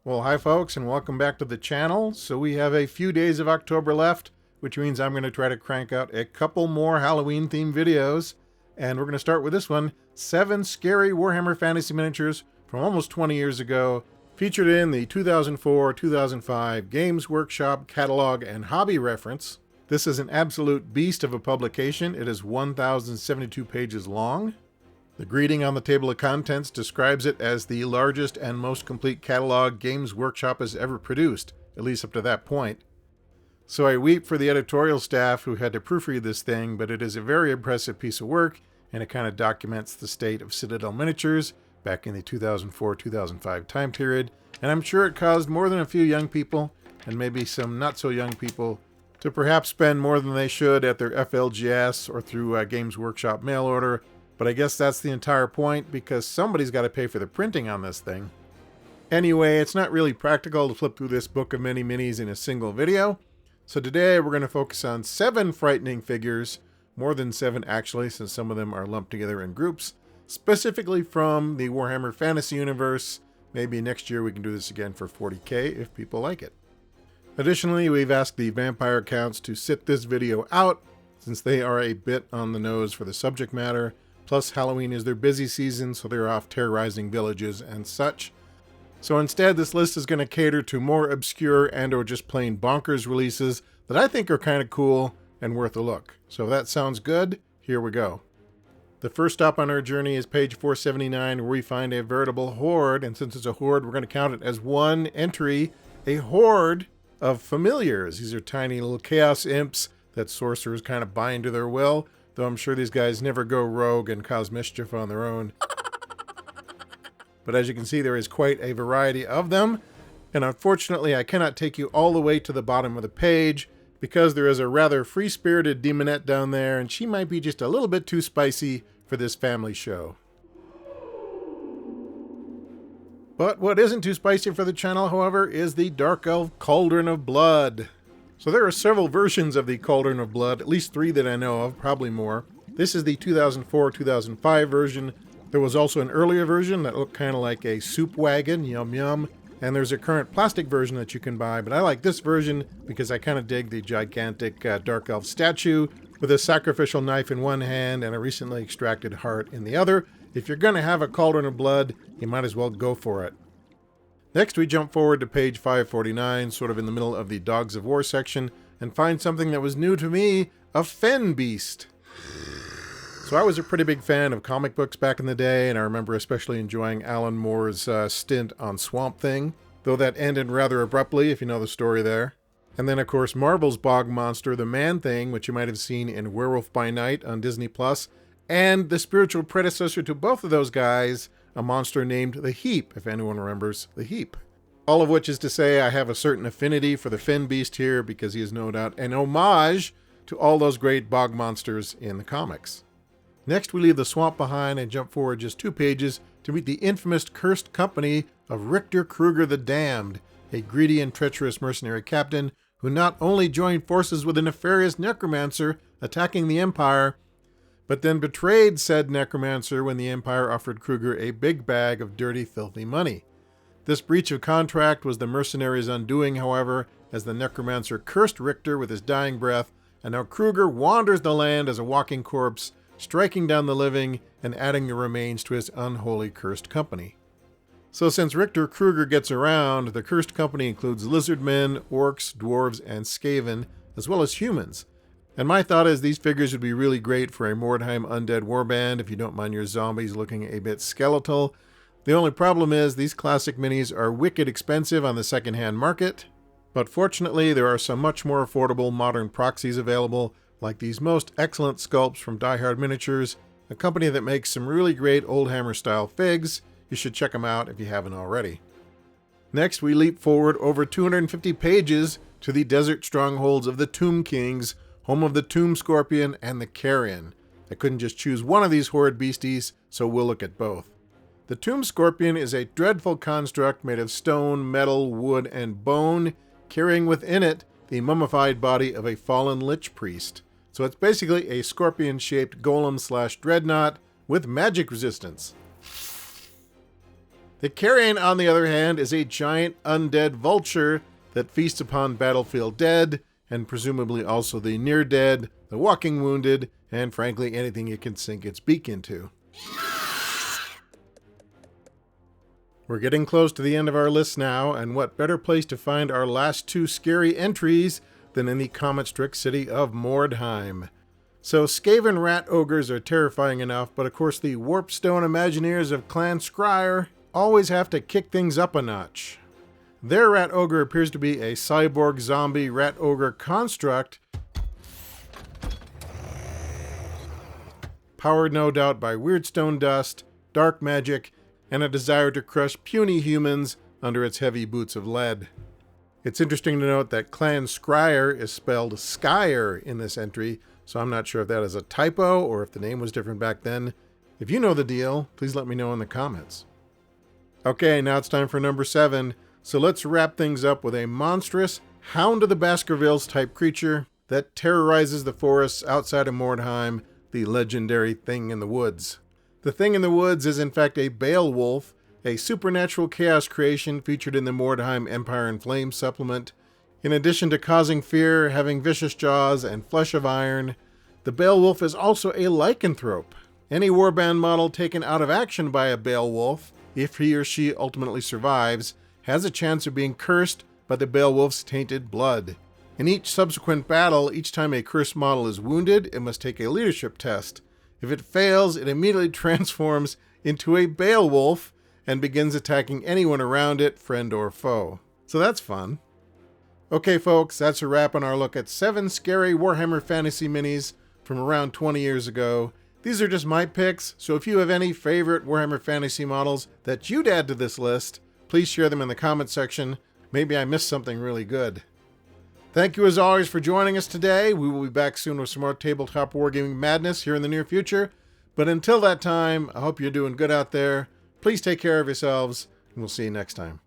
Well, hi folks, and welcome back to the channel. So we have a few days of October left, which means I'm going to try to crank out a couple more Halloween themed videos. And we're going to start with this one, 7 scary Warhammer Fantasy miniatures from almost 20 years ago, featured in the 2004-2005 Games Workshop Catalog and Hobby Reference. This is an absolute beast of a publication. It is 1,072 pages long. The greeting on the table of contents describes it as the largest and most complete catalog Games Workshop has ever produced, at least up to that point. So I weep for the editorial staff who had to proofread this thing, but it is a very impressive piece of work, and it kind of documents the state of Citadel miniatures back in the 2004-2005 time period, and I'm sure it caused more than a few young people, and maybe some not so young people, to perhaps spend more than they should at their FLGS or through Games Workshop mail order. But I guess that's the entire point, because somebody's got to pay for the printing on this thing. Anyway, it's not really practical to flip through this book of mini minis in a single video. So today we're going to focus on 7 frightening figures, more than 7 actually, since some of them are lumped together in groups, specifically from the Warhammer Fantasy universe. Maybe next year we can do this again for 40K if people like it. Additionally, we've asked the vampire accounts to sit this video out, since they are a bit on the nose for the subject matter. Plus, Halloween is their busy season, so they're off terrorizing villages and such. So instead, this list is going to cater to more obscure and or just plain bonkers releases that I think are kind of cool and worth a look. So if that sounds good, here we go. The first stop on our journey is page 479, where we find a veritable horde, and since it's a horde, we're going to count it as one entry, a horde of familiars. These are tiny little chaos imps that sorcerers kind of bind to their will, though I'm sure these guys never go rogue and cause mischief on their own. But as you can see, there is quite a variety of them, and unfortunately I cannot take you all the way to the bottom of the page, because there is a rather free-spirited demonette down there, and she might be just a little bit too spicy for this family show. But what isn't too spicy for the channel, however, is the Dark Elf Cauldron of Blood. So there are several versions of the Cauldron of Blood, at least 3 that I know of, probably more. This is the 2004-2005 version. There was also an earlier version that looked kind of like a soup wagon, yum yum. And there's a current plastic version that you can buy, but I like this version because I kind of dig the gigantic Dark Elf statue with a sacrificial knife in one hand and a recently extracted heart in the other. If you're going to have a Cauldron of Blood, you might as well go for it. Next, we jump forward to page 549, sort of in the middle of the Dogs of War section, and find something that was new to me, a Fen Beast. So I was a pretty big fan of comic books back in the day, and I remember especially enjoying Alan Moore's stint on Swamp Thing, though that ended rather abruptly, if you know the story there. And then, of course, Marvel's Bog Monster, the Man-Thing, which you might have seen in Werewolf by Night on Disney+, and the spiritual predecessor to both of those guys, a monster named the Heap, if anyone remembers the Heap. All of which is to say I have a certain affinity for the Fen Beast here, because he is no doubt an homage to all those great bog monsters in the comics. Next, we leave the swamp behind and jump forward just 2 pages to meet the infamous cursed company of Richter Kruger the Damned, a greedy and treacherous mercenary captain who not only joined forces with a nefarious necromancer attacking the Empire, but then betrayed said necromancer when the Empire offered Kruger a big bag of dirty, filthy money. This breach of contract was the mercenaries' undoing, however, as the necromancer cursed Richter with his dying breath, and now Kruger wanders the land as a walking corpse, striking down the living and adding the remains to his unholy cursed company. So since Richter Kruger gets around, the cursed company includes lizardmen, orcs, dwarves, and skaven, as well as humans. And my thought is these figures would be really great for a Mordheim undead warband if you don't mind your zombies looking a bit skeletal. The only problem is these classic minis are wicked expensive on the secondhand market, but fortunately there are some much more affordable modern proxies available, like these most excellent sculpts from Die Hard Miniatures, a company that makes some really great Oldhammer style figs. You should check them out if you haven't already. Next, we leap forward over 250 pages to the desert strongholds of the Tomb Kings, home of the Tomb Scorpion and the Carrion. I couldn't just choose one of these horrid beasties, so we'll look at both. The Tomb Scorpion is a dreadful construct made of stone, metal, wood, and bone, carrying within it the mummified body of a fallen lich priest. So it's basically a scorpion-shaped golem/dreadnought with magic resistance. The carrion, on the other hand, is a giant undead vulture that feasts upon battlefield dead, and presumably also the near dead, the walking wounded, and frankly anything it can sink its beak into. We're getting close to the end of our list now, and what better place to find our last two scary entries than in the comet-strict city of Mordheim. So Skaven rat ogres are terrifying enough, but of course the Warpstone Imagineers of Clan Scryer always have to kick things up a notch. Their rat ogre appears to be a cyborg zombie rat ogre construct, powered no doubt by weirdstone dust, dark magic, and a desire to crush puny humans under its heavy boots of lead. It's interesting to note that Clan Scryer is spelled Skyer in this entry, so I'm not sure if that is a typo or if the name was different back then. If you know the deal, please let me know in the comments. Okay, now it's time for number 7, so let's wrap things up with a monstrous Hound of the Baskervilles type creature that terrorizes the forests outside of Mordheim, the legendary Thing in the Woods. The Thing in the Woods is in fact a Beowulf, a supernatural chaos creation featured in the Mordheim Empire in Flames supplement. In addition to causing fear, having vicious jaws, and flesh of iron, the Beowulf is also a lycanthrope. Any warband model taken out of action by a Beowulf, if he or she ultimately survives, has a chance of being cursed by the Beowulf's tainted blood. In each subsequent battle, each time a cursed model is wounded, it must take a leadership test. If it fails, it immediately transforms into a Beowulf and begins attacking anyone around it, friend or foe. So that's fun. Okay folks, that's a wrap on our look at 7 scary Warhammer Fantasy minis from around 20 years ago. These are just my picks, so if you have any favorite Warhammer Fantasy models that you'd add to this list, please share them in the comment section. Maybe I missed something really good. Thank you as always for joining us today. We will be back soon with some more tabletop wargaming madness here in the near future. But until that time, I hope you're doing good out there. Please take care of yourselves, and we'll see you next time.